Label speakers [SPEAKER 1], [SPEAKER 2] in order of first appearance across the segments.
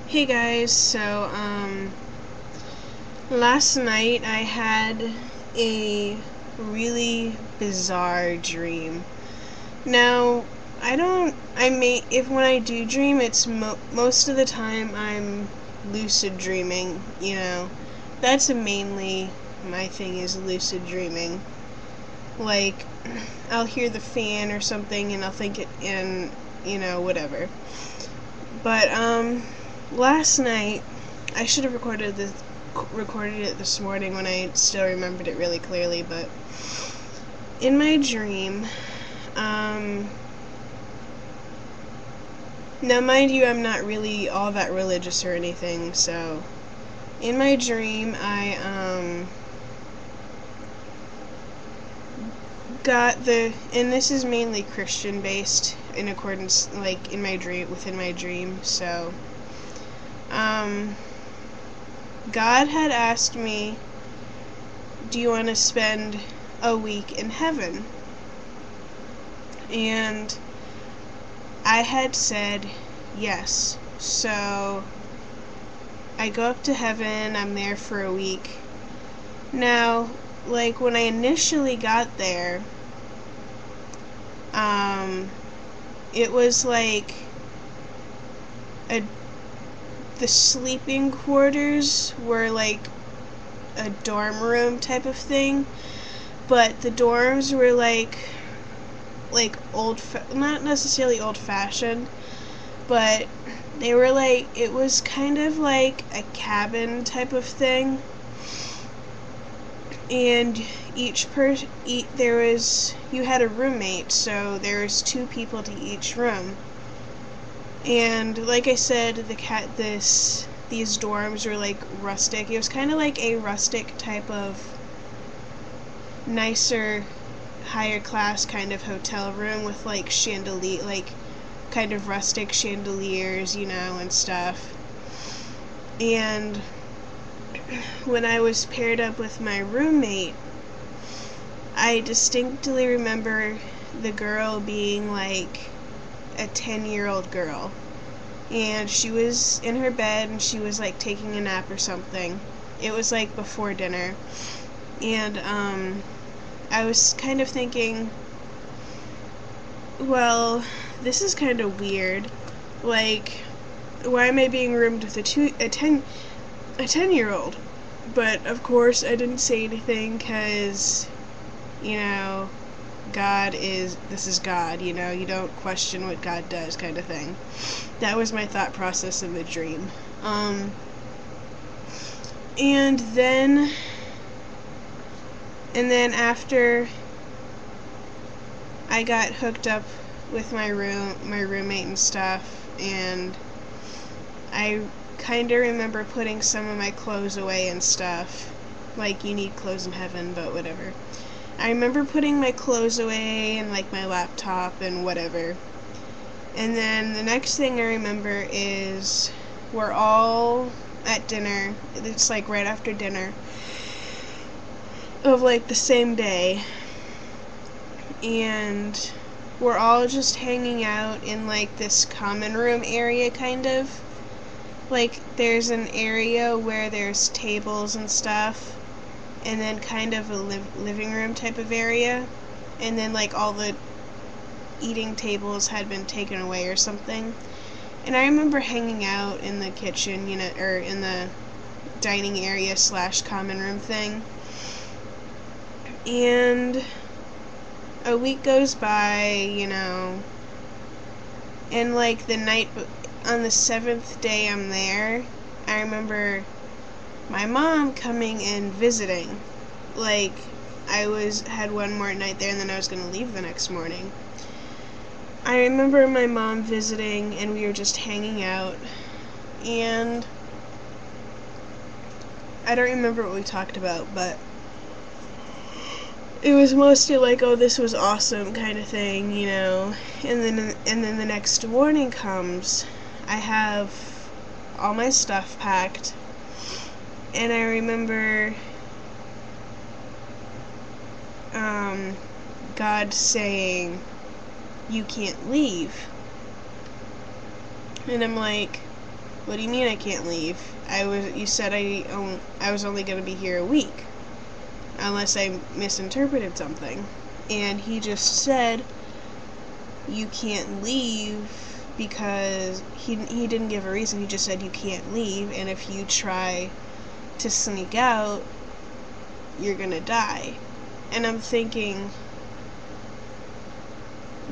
[SPEAKER 1] Hey guys, last night I had a really bizarre dream. Now, if when I do dream, it's most of the time I'm lucid dreaming, That's mainly my thing is lucid dreaming. Like, I'll hear the fan or something and I'll think it in, whatever. But, last night, I should have recorded it this morning when I still remembered it really clearly, but in my dream, um, now mind you, I'm not really all that religious or anything, so in my dream, I and this is mainly Christian based in accordance, like, within my dream, so, um, God had asked me, do you want to spend a week in heaven? And I had said yes. So I go up to heaven, I'm there for a week. Now, like, when I initially got there, it was like a the sleeping quarters were like a dorm room type of thing, but the dorms were like not necessarily old fashioned, but they were like, it was kind of like a cabin type of thing, and you had a roommate, so there was two people to each room. And like I said, these dorms were like rustic. It was kind of like a rustic type of nicer, higher class kind of hotel room with like kind of rustic chandeliers, and stuff. And when I was paired up with my roommate, I distinctly remember the girl being like a 10-year-old girl. And she was in her bed and she was like taking a nap or something. It was like before dinner. And I was kind of thinking, well, this is kind of weird. Like, why am I being roomed with a 10-year-old? But of course, I didn't say anything because, you know, this is God, you don't question what God does, kind of thing. That was my thought process in the dream. And then, after I got hooked up with my roommate and stuff, and I kind of remember putting some of my clothes away and stuff. Like, you need clothes in heaven, but whatever. I remember putting my clothes away and like my laptop and whatever. And then the next thing I remember is we're all at dinner. It's like right after dinner of like the same day. And we're all just hanging out in like this common room area, kind of. Like, there's an area where there's tables and stuff, and then kind of a living room type of area, and then like all the eating tables had been taken away or something. And I remember hanging out in the kitchen, or in the dining area / common room thing. And a week goes by, and like on the 7th day I'm there, I remember my mom coming and visiting. Like, had one more night there and then I was gonna leave the next morning. I remember my mom visiting and we were just hanging out, and I don't remember what we talked about, but it was mostly like, oh, this was awesome kind of thing, And then the next morning comes, I have all my stuff packed, and I remember God saying, you can't leave. And I'm like, What do you mean I can't leave? You said I was only going to be here a week. Unless I misinterpreted something. And he just said, you can't leave because he didn't give a reason. He just said you can't leave, and if you try to sneak out, you're gonna die. And I'm thinking,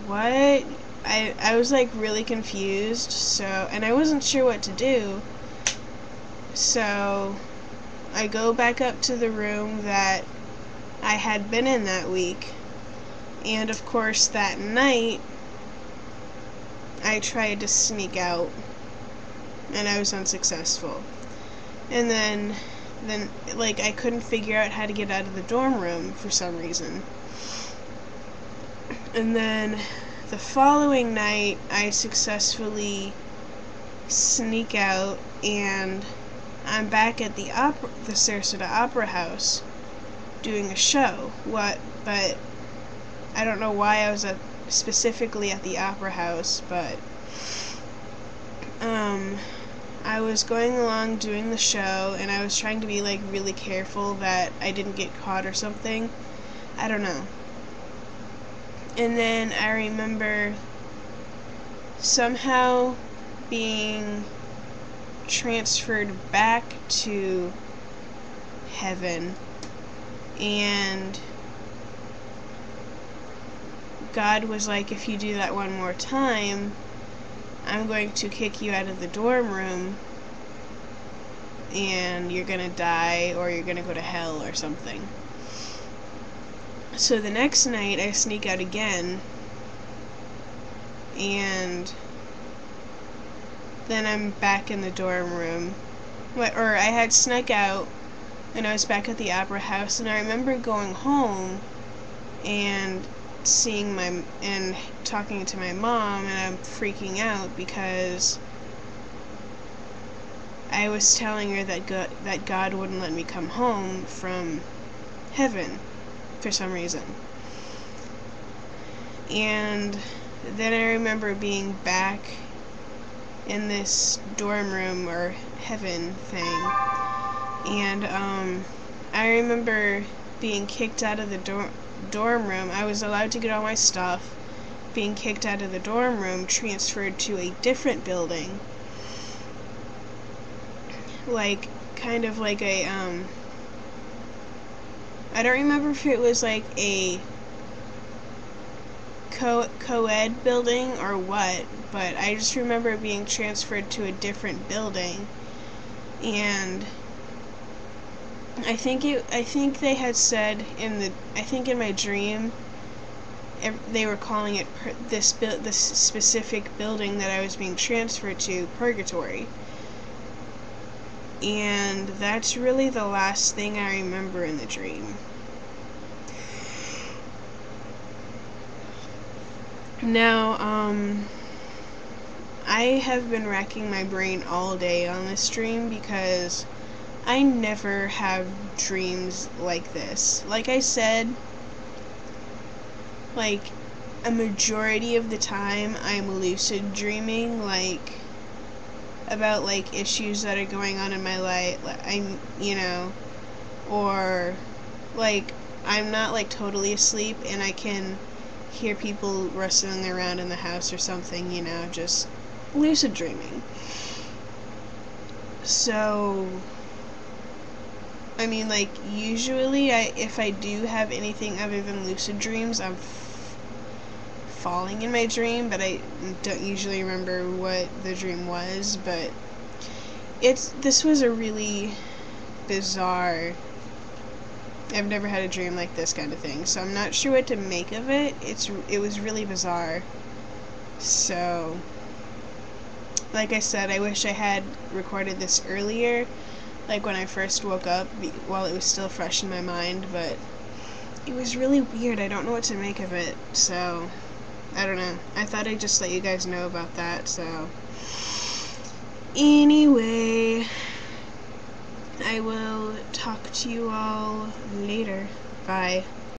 [SPEAKER 1] what? I was like really confused, and I wasn't sure what to do. So I go back up to the room that I had been in that week, and of course that night I tried to sneak out, and I was unsuccessful. And then like I couldn't figure out how to get out of the dorm room for some reason. And then the following night I successfully sneak out, and I'm back at the Sarasota Opera House doing a show. But I don't know why I was specifically at the Opera House, but I was going along doing the show, and I was trying to be like really careful that I didn't get caught or something. I don't know. And then I remember somehow being transferred back to heaven, and God was like, if you do that one more time, I'm going to kick you out of the dorm room, and you're gonna die, or you're gonna go to hell or something. So the next night I sneak out again, and then I'm back in the dorm room. Or I had snuck out, and I was back at the Opera House, and I remember going home and and talking to my mom, and I'm freaking out because I was telling her that God wouldn't let me come home from heaven for some reason. And then I remember being back in this dorm room or heaven thing, and I remember being kicked out of the dorm room. I was allowed to get all my stuff, being kicked out of the dorm room, transferred to a different building, like kind of like a I don't remember if it was like a co-ed building or what, but I just remember being transferred to a different building, and I think they had said in my dream they were calling it this specific building that I was being transferred to Purgatory. And that's really the last thing I remember in the dream. Now, I have been racking my brain all day on this dream because I never have dreams like this. Like I said, like a majority of the time I'm lucid dreaming, like about like issues that are going on in my life, or like I'm not like totally asleep and I can hear people rustling around in the house or something, just lucid dreaming. So, I mean, like, usually if I do have anything other than lucid dreams, I'm falling in my dream, but I don't usually remember what the dream was. But this was a really bizarre, I've never had a dream like this kind of thing, so I'm not sure what to make of it. It was really bizarre. So, like I said, I wish I had recorded this earlier, like when I first woke up, while it was still fresh in my mind, but it was really weird. I don't know what to make of it, so I don't know. I thought I'd just let you guys know about that, so anyway, I will talk to you all later. Bye.